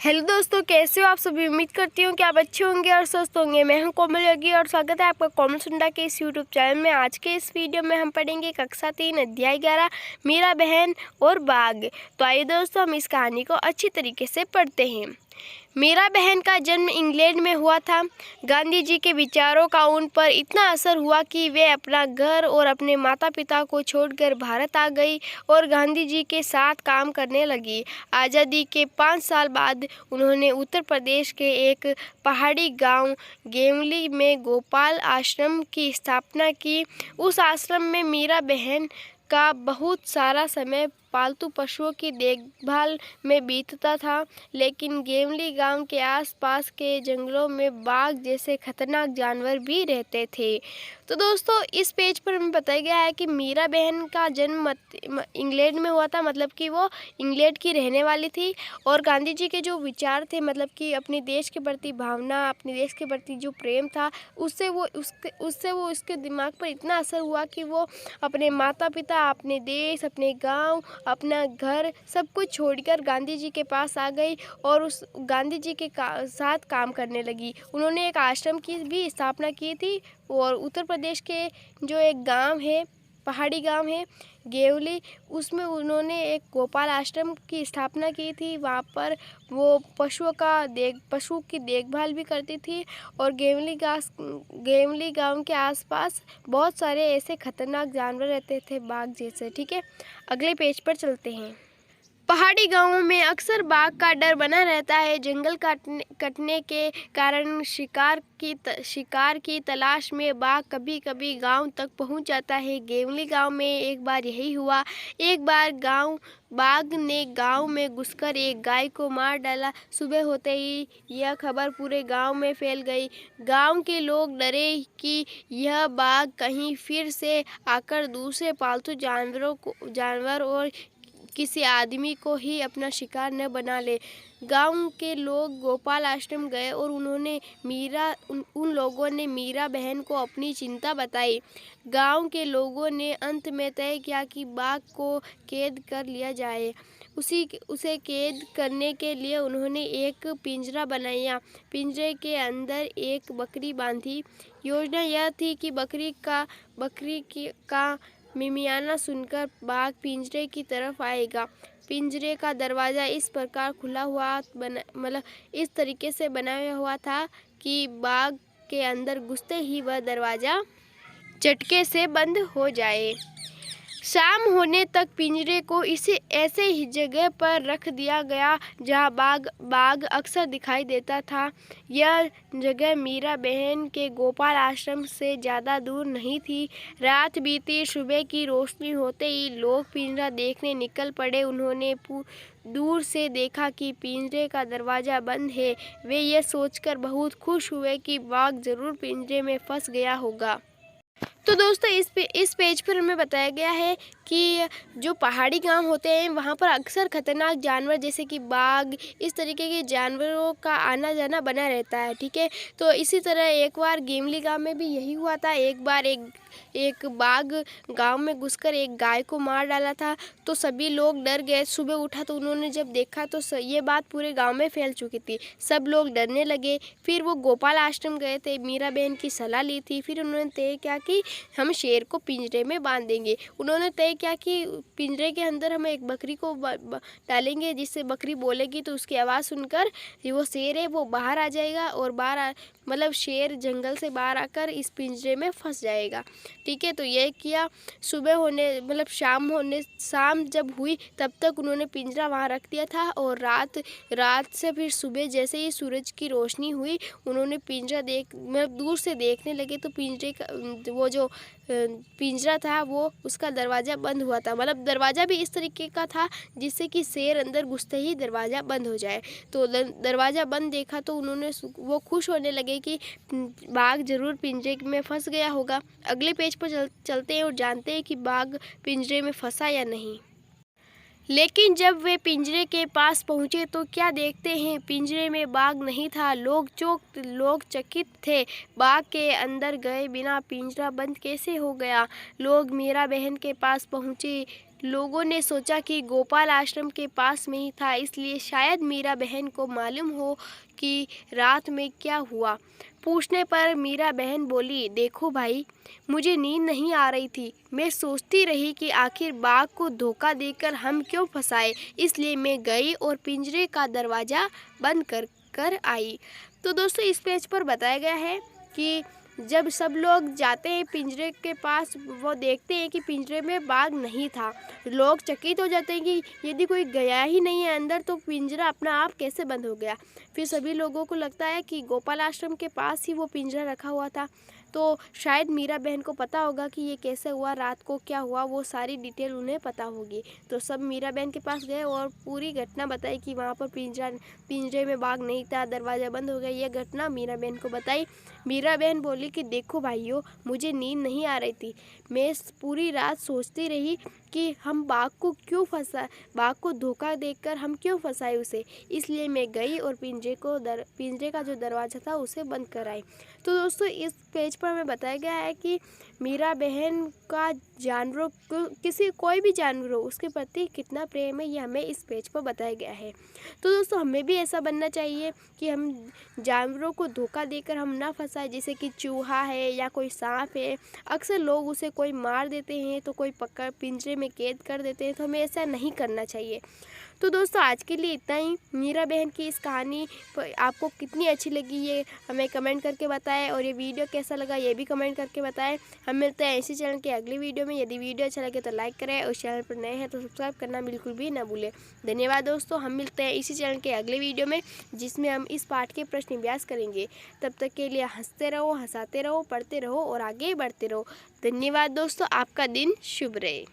Hello दोस्तों, कैसे हो आप सभी। उम्मीद करती हूँ कि आप अच्छे होंगे और स्वस्थ होंगे। मैं हूँ कोमल योगी और स्वागत है आपका कोमल सुंडा के इस यूट्यूब चैनल में। आज के इस वीडियो में हम पढ़ेंगे कक्षा 3 अध्याय 11 मीरा बहन और बाघ। तो आइए दोस्तों, हम इस कहानी को अच्छी तरीके से पढ़ते हैं। मीरा बहन का जन्म इंग्लैंड में हुआ था। गांधी जी के विचारों का उन पर इतना असर हुआ कि वे अपना घर और अपने माता पिता को छोड़कर भारत आ गई और गांधी जी के साथ काम करने लगी। आज़ादी के 5 साल बाद उन्होंने उत्तर प्रदेश के एक पहाड़ी गांव गेवली में गोपाल आश्रम की स्थापना की। उस आश्रम में मीरा बहन का बहुत सारा समय पालतू पशुओं की देखभाल में बीतता था, लेकिन गेवली गांव के आसपास के जंगलों में बाघ जैसे खतरनाक जानवर भी रहते थे। तो दोस्तों, इस पेज पर हमें बताया गया है कि मीरा बहन का जन्म इंग्लैंड में हुआ था, मतलब कि वो इंग्लैंड की रहने वाली थी। और गांधी जी के जो विचार थे, मतलब कि अपने देश के प्रति भावना, अपने देश के प्रति जो प्रेम था, उससे वो उसके दिमाग पर इतना असर हुआ कि वो अपने माता पिता, अपने देश, अपने गांव, अपना घर सब कुछ छोड़कर गांधी जी के पास आ गई और उस गांधी जी के साथ काम करने लगी। उन्होंने एक आश्रम की भी स्थापना की थी और उत्तर प्रदेश के जो एक गांव है, पहाड़ी गांव है गेवली, उसमें उन्होंने एक गोपाल आश्रम की स्थापना की थी। वहाँ पर वो पशु की देखभाल भी करती थी। और गेवली गांव के आसपास बहुत सारे ऐसे खतरनाक जानवर रहते थे, बाघ जैसे। ठीक है, अगले पेज पर चलते हैं। पहाड़ी गांवों में अक्सर बाघ का डर बना रहता है। जंगल कटने के कारण शिकार की तलाश में बाघ कभी कभी गांव तक पहुंच जाता है। गेवली गांव में एक बार यही हुआ। एक बार बाघ ने गांव में घुसकर एक गाय को मार डाला। सुबह होते ही यह खबर पूरे गांव में फैल गई। गांव के लोग डरे कि यह बाघ कहीं फिर से आकर दूसरे पालतू जानवर और किसी आदमी को ही अपना शिकार न बना ले। गांव के लोग गोपाल आश्रम गए और उन लोगों ने मीरा बहन को अपनी चिंता बताई। गांव के लोगों ने अंत में तय किया कि बाघ को कैद कर लिया जाए। उसे कैद करने के लिए उन्होंने एक पिंजरा बनाया। पिंजरे के अंदर एक बकरी बांधी। योजना यह थी कि बकरी का मिमियाना सुनकर बाघ पिंजरे की तरफ आएगा। पिंजरे का दरवाज़ा इस प्रकार खुला हुआ मतलब इस तरीके से बनाया हुआ था कि बाघ के अंदर घुसते ही वह दरवाज़ा झटके से बंद हो जाए। शाम होने तक पिंजरे को ऐसे ही जगह पर रख दिया गया जहां बाघ अक्सर दिखाई देता था। यह जगह मीरा बहन के गोपाल आश्रम से ज़्यादा दूर नहीं थी। रात बीती, सुबह की रोशनी होते ही लोग पिंजरा देखने निकल पड़े। उन्होंने दूर से देखा कि पिंजरे का दरवाज़ा बंद है। वे यह सोचकर बहुत खुश हुए कि बाघ जरूर पिंजरे में फंस गया होगा। तो दोस्तों, इस पेज पर हमें बताया गया है कि जो पहाड़ी गांव होते हैं वहाँ पर अक्सर खतरनाक जानवर जैसे कि बाघ, इस तरीके के जानवरों का आना जाना बना रहता है। ठीक है, तो इसी तरह एक बार गेवली गांव में भी यही हुआ था। एक बार एक बाघ गांव में घुसकर एक गाय को मार डाला था, तो सभी लोग डर गए। सुबह उठा तो उन्होंने जब देखा तो ये बात पूरे गांव में फैल चुकी थी। सब लोग डरने लगे। फिर वो गोपाल आश्रम गए थे, मीरा बहन की सलाह ली थी। फिर उन्होंने तय किया कि हम शेर को पिंजरे में बांध देंगे। उन्होंने तय किया कि पिंजरे के अंदर हम एक बकरी को डालेंगे, जिससे बकरी बोलेगी तो उसकी आवाज़ सुनकर वो शेर है वो बाहर आ जाएगा और मतलब शेर जंगल से बाहर आकर इस पिंजरे में फंस जाएगा। ठीक है, तो ये किया। सुबह होने मतलब शाम जब हुई तब तक उन्होंने पिंजरा वहाँ रख दिया था। और रात से फिर सुबह जैसे ही सूरज की रोशनी हुई, उन्होंने पिंजरा मतलब दूर से देखने लगे तो पिंजरे का वो जो पिंजरा था वो उसका दरवाज़ा बंद हुआ था। मतलब दरवाज़ा भी इस तरीके का था जिससे कि शेर अंदर घुसते ही दरवाज़ा बंद हो जाए। तो दरवाज़ा बंद देखा तो वो खुश होने लगे कि बाघ जरूर पिंजरे में फंस गया होगा। अगले पेज पर चलते हैं और जानते हैं कि बाघ पिंजरे में फंसा या नहीं। लेकिन जब वे पिंजरे के पास पहुंचे तो क्या देखते हैं, पिंजरे में बाघ नहीं था। लोग चकित थे। बाघ के अंदर गए बिना पिंजरा बंद कैसे हो गया। लोग मीरा बहन के पास पहुंचे। लोगों ने सोचा कि गोपाल आश्रम के पास में ही था, इसलिए शायद मीरा बहन को मालूम हो कि रात में क्या हुआ। पूछने पर मीरा बहन बोली, देखो भाई, मुझे नींद नहीं आ रही थी। मैं सोचती रही कि आखिर बाघ को धोखा देकर हम क्यों फंसाए, इसलिए मैं गई और पिंजरे का दरवाज़ा बंद कर कर आई। तो दोस्तों, इस पेज पर बताया गया है कि जब सब लोग जाते हैं पिंजरे के पास, वो देखते हैं कि पिंजरे में बाघ नहीं था। लोग चकित हो जाते हैं कि यदि कोई गया ही नहीं है अंदर तो पिंजरा अपना आप कैसे बंद हो गया। फिर सभी लोगों को लगता है कि गोपाल आश्रम के पास ही वो पिंजरा रखा हुआ था। तो शायद मीरा बहन को पता होगा कि ये कैसे हुआ, रात को क्या हुआ, वो सारी डिटेल उन्हें पता होगी। तो सब मीरा बहन के पास गए और पूरी घटना बताई कि वहाँ पर पिंजरे में बाघ नहीं था, दरवाज़ा बंद हो गया। ये घटना मीरा बहन को बताई। मीरा बहन बोली कि देखो भाइयों, मुझे नींद नहीं आ रही थी। मैं पूरी रात सोचती रही कि हम बाघ को धोखा देकर हम क्यों फंसाए उसे, इसलिए मैं गई और पिंजरे का जो दरवाज़ा था उसे बंद कर आई। तो दोस्तों, इस पेज पर हमें बताया गया है कि मीरा बहन का जानवरों को, कोई भी जानवर हो, उसके प्रति कितना प्रेम है, ये हमें इस पेज पर बताया गया है। तो दोस्तों, हमें भी ऐसा बनना चाहिए कि हम जानवरों को धोखा देकर हम ना फंसाए। जैसे कि चूहा है या कोई सांप है, अक्सर लोग उसे कोई मार देते हैं तो कोई पकड़ पिंजरे में कैद कर देते हैं, तो हमें ऐसा नहीं करना चाहिए। तो दोस्तों, आज के लिए इतना ही। मीरा बहन की इस कहानी आपको कितनी अच्छी लगी ये हमें कमेंट करके बताएं, और ये वीडियो कैसा लगा ये भी कमेंट करके बताएं। हम मिलते हैं इसी चैनल के अगली वीडियो में। यदि वीडियो अच्छा लगे तो लाइक करें, और चैनल पर नए हैं तो सब्सक्राइब करना बिल्कुल भी ना भूलें। धन्यवाद दोस्तों, हम मिलते हैं इसी चैनल के अगले वीडियो में, जिसमें हम इस पाठ के प्रश्न अभ्यास करेंगे। तब तक के लिए हंसते रहो, हंसाते रहो, पढ़ते रहो और आगे बढ़ते रहो। धन्यवाद दोस्तों, आपका दिन शुभ रहे।